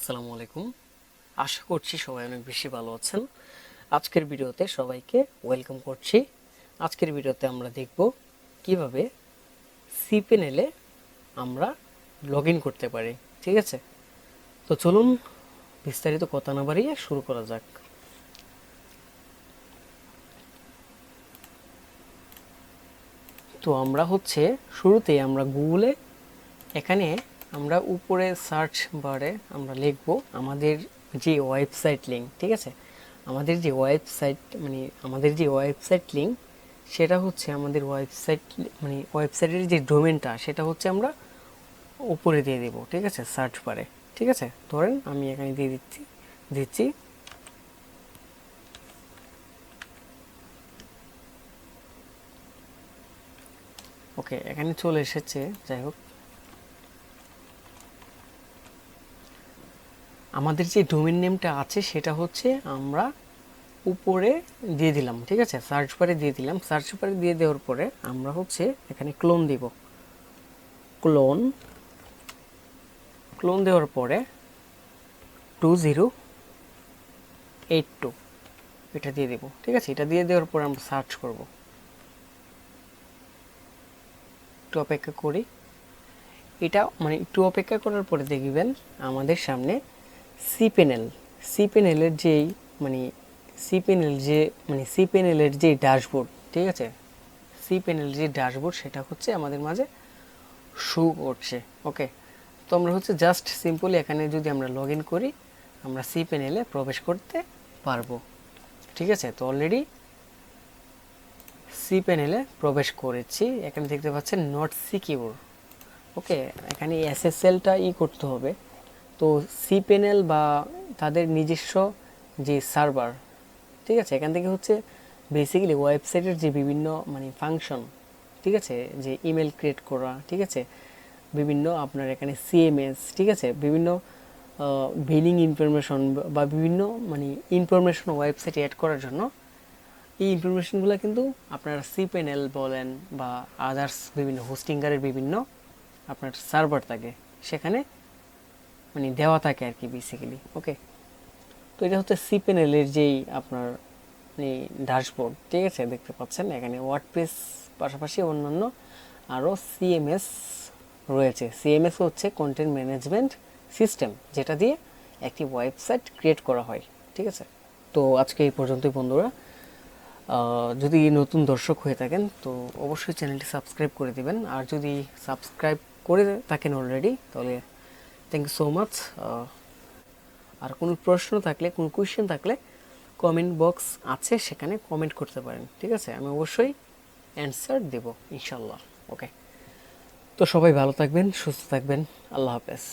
আসসালামু আলাইকুম। আশা করছি সবাই অনেক বেশি ভালো আছেন। আজকের ভিডিওতে সবাইকে ওয়েলকাম করছি। আজকের ভিডিওতে আমরা দেখব কিভাবে cPanel-এ আমরা লগ ইন করতে পারি। ঠিক আছে, তো চলুন বিস্তারিত কথা না বাড়িয়ে শুরু করা যাক। তো আমরা শুরুতেই আমরা গুগলে এখানে আমরা উপরে সার্চ বারে আমরা লিখব আমাদের যে ওয়েবসাইট লিঙ্ক। ঠিক আছে, আমাদের যে ওয়েবসাইট লিঙ্ক সেটা আমাদের ওয়েবসাইটের যে ডোমেনটা সেটা আমরা উপরে দিয়ে দেব। ঠিক আছে, সার্চ বারে। ঠিক আছে, ধরেন আমি এখানে দিয়ে দিচ্ছি ওকে, এখানে চলে এসেছে। যাই হোক, আমাদের যে ডোমেন নেমটা আছে সেটা আমরা উপরে দিয়ে দিলাম। ঠিক আছে, সার্চ বারে দিয়ে দিলাম। সার্চ বারে দিয়ে দেওয়ার পরে আমরা এখানে ক্লোন দিব। ক্লোন দেওয়ার পরে 2082 এটা দিয়ে দেব। ঠিক আছে, এটা দিয়ে দেওয়ার পরে আমরা সার্চ করব। একটু অপেক্ষা করি। এটা একটু অপেক্ষা করার পরে দেখবেন আমাদের সামনে cPanel-এর যেই cPanel-এর যে ড্যাশবোর্ড। ঠিক আছে, cPanel যে ড্যাশবোর্ড সেটা আমাদের মাঝে শো করছে। ওকে, তো আমরা জাস্ট সিম্পলি এখানে যদি আমরা লগ ইন করি আমরা cPanel-এ প্রবেশ করতে পারবো। ঠিক আছে, তো অলরেডি cPanel-এ প্রবেশ করেছি। এখানে দেখতে পাচ্ছেন নট সিকিউর। ওকে, এখানে SSL-টা করতে হবে। তো cPanel বা তাদের নিজস্ব যে সার্ভার, ঠিক আছে, এখান থেকে বেসিক্যালি ওয়েবসাইটের যে বিভিন্ন ফাংশন, ঠিক আছে, যে ইমেল ক্রিয়েট করা, ঠিক আছে, বিভিন্ন আপনার এখানে CMS, ঠিক আছে, বিভিন্ন বিলিং ইনফরমেশন বা বিভিন্ন ইনফরমেশন ওয়েবসাইটে অ্যাড করার জন্য এই ইনফরমেশনগুলো কিন্তু আপনারা cPanel বলেন বা আদার্স বিভিন্ন হোস্টিংগারের বিভিন্ন আপনার সার্ভার থাকে, সেখানে দেওয়া থাকে আর কি বেসিক্যালি। ওকে, তো এটা cPanel-এর যেই আপনার ড্যাশবোর্ড। ঠিক আছে, দেখতে পাচ্ছেন এখানে ওয়ার্ডপ্রেস পাশাপাশি অন্যান্য আরও CMS রয়েছে। CMS কন্টেন্ট ম্যানেজমেন্ট সিস্টেম, যেটা দিয়ে একটি ওয়েবসাইট ক্রিয়েট করা হয়। ঠিক আছে, তো আজকে এই পর্যন্তই বন্ধুরা। যদি নতুন দর্শক হয়ে থাকেন তো অবশ্যই চ্যানেলটি সাবস্ক্রাইব করে দিবেন, আর যদি সাবস্ক্রাইব করে থাকেন অলরেডি তাহলে থ্যাংক ইউ সো মাচ। আর কোনো প্রশ্ন থাকলে, কোনো কোয়েশ্চেন থাকলে কমেন্ট বক্স আছে, সেখানে কমেন্ট করতে পারেন। ঠিক আছে, আমি অবশ্যই অ্যান্সার দেব ইনশাল্লাহ। ওকে, তো সবাই ভালো থাকবেন, সুস্থ থাকবেন। আল্লাহ হাফেজ।